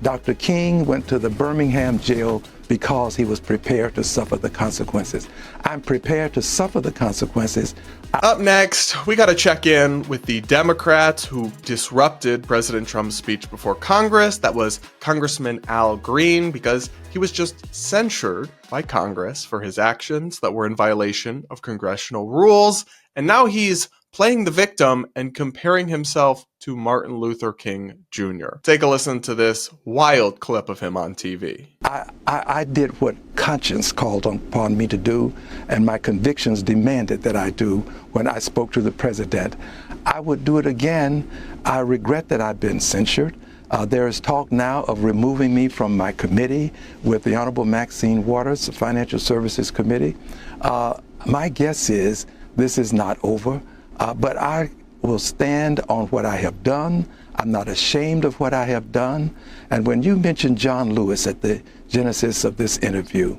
Dr. King went to the Birmingham jail because he was prepared to suffer the consequences. I'm prepared to suffer the consequences. Up next, we got to check in with the Democrats who disrupted President Trump's speech before Congress. That was Congressman Al Green, because he was just censured by Congress for his actions that were in violation of congressional rules. And now he's playing the victim and comparing himself to Martin Luther King Jr. Take a listen to this wild clip of him on TV. I did what conscience called upon me to do, and my convictions demanded that I do when I spoke to the president. I would do it again. I regret that I've been censured. There is talk now of removing me from my committee with the Honorable Maxine Waters, the Financial Services Committee. My guess is this is not over, but I will stand on what I have done. I'm not ashamed of what I have done. And when you mentioned John Lewis at the genesis of this interview,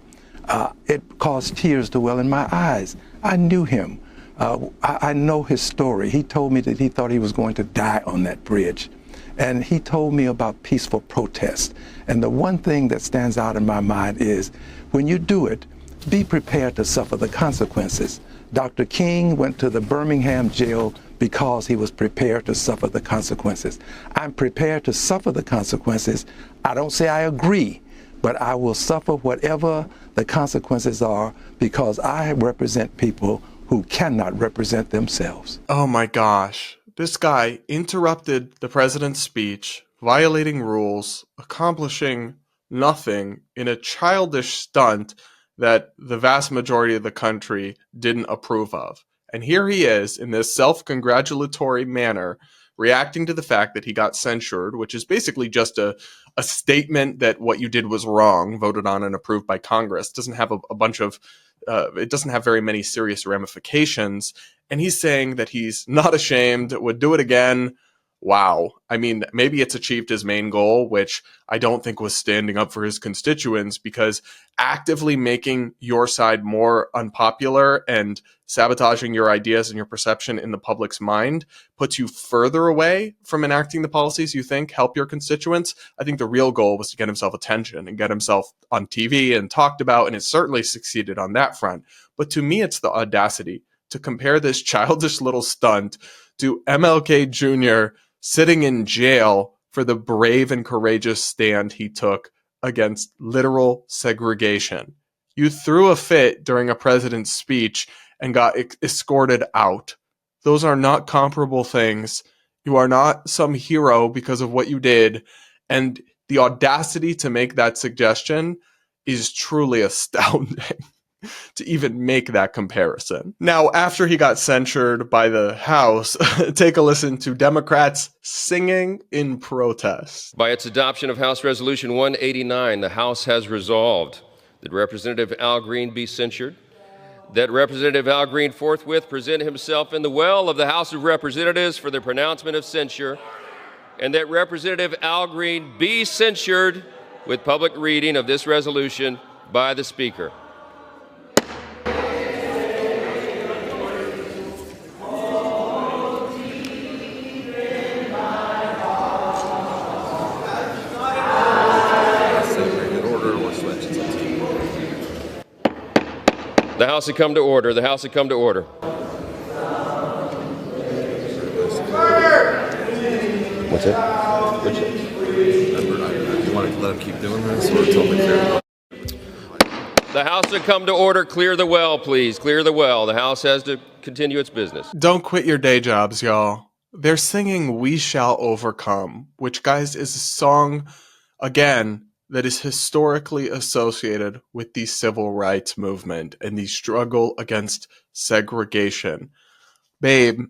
it caused tears to well in my eyes. I knew him. I know his story. He told me that he thought he was going to die on that bridge. And he told me about peaceful protest. And the one thing that stands out in my mind is, when you do it, be prepared to suffer the consequences. Dr. King went to the Birmingham jail because he was prepared to suffer the consequences. I'm prepared to suffer the consequences. I don't say I agree, but I will suffer whatever the consequences are, because I represent people who cannot represent themselves. Oh my gosh. This guy interrupted the president's speech, violating rules, accomplishing nothing in a childish stunt that the vast majority of the country didn't approve of. And here he is in this self-congratulatory manner, reacting to the fact that he got censured, which is basically just a statement that what you did was wrong, voted on and approved by Congress. It doesn't have it doesn't have very many serious ramifications. And he's saying that he's not ashamed, would do it again. Wow. I mean, maybe it's achieved his main goal, which I don't think was standing up for his constituents, because actively making your side more unpopular and sabotaging your ideas and your perception in the public's mind puts you further away from enacting the policies you think help your constituents. I think the real goal was to get himself attention and get himself on TV and talked about, and it certainly succeeded on that front. But to me, it's the audacity to compare this childish little stunt to MLK Jr. sitting in jail for the brave and courageous stand he took against literal segregation. You threw a fit during a president's speech and got escorted out. Those are not comparable things. You are not some hero because of what you did. And the audacity to make that suggestion is truly astounding. To even make that comparison. Now, after he got censured by the House, take a listen to Democrats singing in protest. By its adoption of House Resolution 189, the House has resolved that Representative Al Green be censured, that Representative Al Green forthwith present himself in the well of the House of Representatives for the pronouncement of censure, and that Representative Al Green be censured with public reading of this resolution by the Speaker. The House had come to order. The House had come to order. What's that? What's it? You want to let him keep doing this, or tell me clear? The House had come to order. Clear the well, please. Clear the well. The House has to continue its business. Don't quit your day jobs, y'all. They're singing "We Shall Overcome," which, guys, is a song, again, that is historically associated with the civil rights movement and the struggle against segregation. Babe,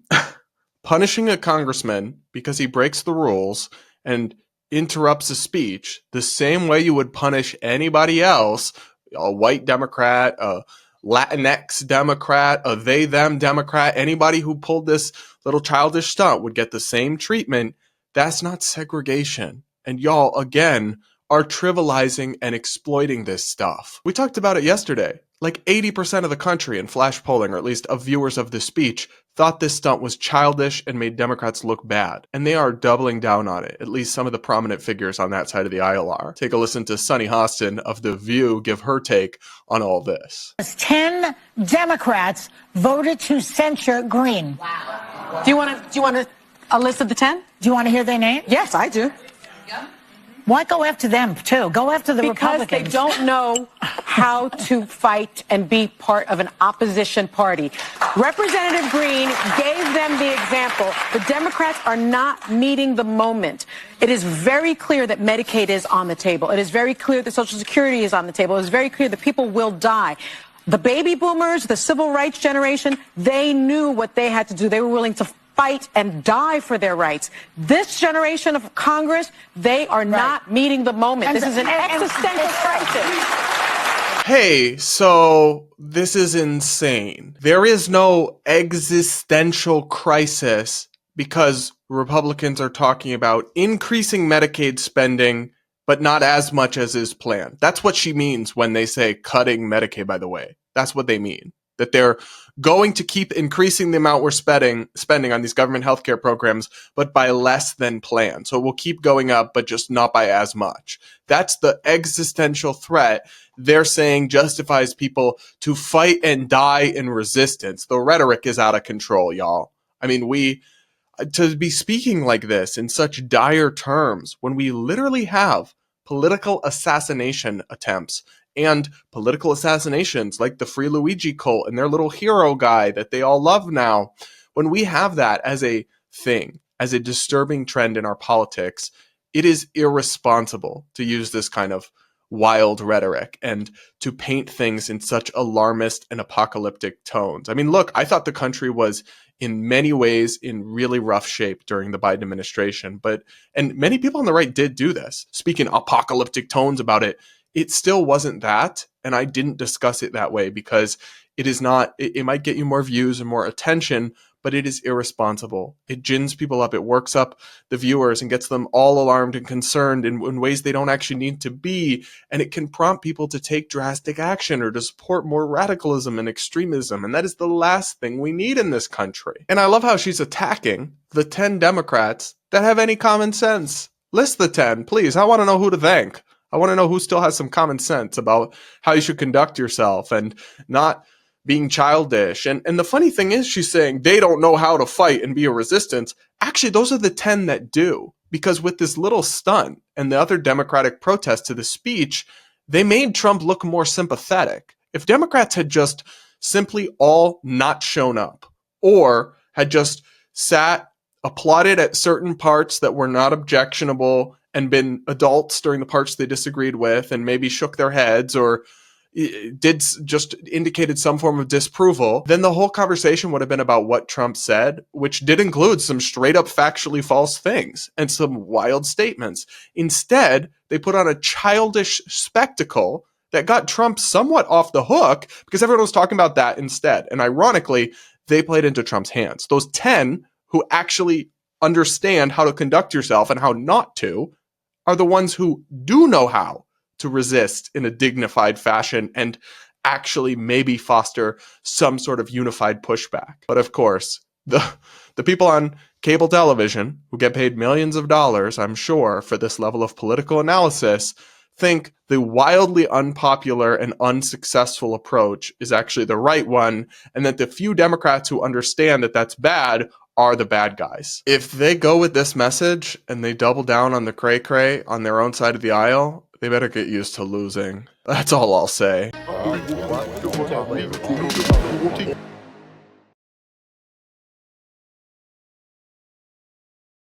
punishing a congressman because he breaks the rules and interrupts a speech the same way you would punish anybody else, a white Democrat, a Latinx Democrat, a they-them Democrat, anybody who pulled this little childish stunt would get the same treatment. That's not segregation. And y'all, again, are trivializing and exploiting this stuff. We talked about it yesterday. Like 80% of the country in flash polling, or at least of viewers of this speech, thought this stunt was childish and made Democrats look bad. And they are doubling down on it. At least some of the prominent figures on that side of the aisle are. Take a listen to Sunny Hostin of The View give her take on all this. 10 Democrats voted to censure Green. Wow. Do you want a list of the 10? Do you want to hear their name? Yes, I do. Why go after them, too? Go after the Republicans. Because they don't know how to fight and be part of an opposition party. Representative Green gave them the example. The Democrats are not meeting the moment. It is very clear that Medicaid is on the table. It is very clear that Social Security is on the table. It is very clear that people will die. The baby boomers, the civil rights generation, they knew what they had to do. They were willing to fight and die for their rights. This generation of Congress, they are not meeting the moment. This is an existential crisis. Hey, so this is insane. There is no existential crisis because Republicans are talking about increasing Medicaid spending, but not as much as is planned. That's what she means when they say cutting Medicaid, by the way. That's what they mean. That they're going to keep increasing the amount we're spending on these government healthcare programs, but by less than planned. So it will keep going up, but just not by as much. That's the existential threat they're saying justifies people to fight and die in resistance. The rhetoric is out of control, y'all. I mean, to be speaking like this in such dire terms when we literally have political assassination attempts and political assassinations like the Free Luigi cult and their little hero guy that they all love now. When we have that as a thing, as a disturbing trend in our politics, it is irresponsible to use this kind of wild rhetoric and to paint things in such alarmist and apocalyptic tones. I mean, look, I thought the country was in many ways in really rough shape during the Biden administration, and many people on the right did do this, speaking apocalyptic tones about it. It still wasn't that, and I didn't discuss it that way because it is not, it might get you more views and more attention, but it is irresponsible. It gins people up, it works up the viewers and gets them all alarmed and concerned in ways they don't actually need to be, and it can prompt people to take drastic action or to support more radicalism and extremism, and that is the last thing we need in this country. And I love how she's attacking the 10 Democrats that have any common sense. List the 10, please. I want to know who to thank. I want to know who still has some common sense about how you should conduct yourself and not being childish. And the funny thing is, she's saying they don't know how to fight and be a resistance. Actually, those are the 10 that do. Because with this little stunt and the other Democratic protest to the speech, they made Trump look more sympathetic. If Democrats had just simply all not shown up or had just sat, applauded at certain parts that were not objectionable and been adults during the parts they disagreed with and maybe shook their heads or just indicated some form of disapproval, then the whole conversation would have been about what Trump said, which did include some straight up factually false things and some wild statements. Instead, they put on a childish spectacle that got Trump somewhat off the hook because everyone was talking about that instead. And ironically, they played into Trump's hands. Those 10 who actually understand how to conduct yourself and how not to are the ones who do know how to resist in a dignified fashion and actually maybe foster some sort of unified pushback. But of course, the people on cable television who get paid millions of dollars, I'm sure, for this level of political analysis, think the wildly unpopular and unsuccessful approach is actually the right one, and that the few Democrats who understand that that's bad are the bad guys. If they go with this message and they double down on the cray-cray on their own side of the aisle, they better get used to losing. That's all I'll say.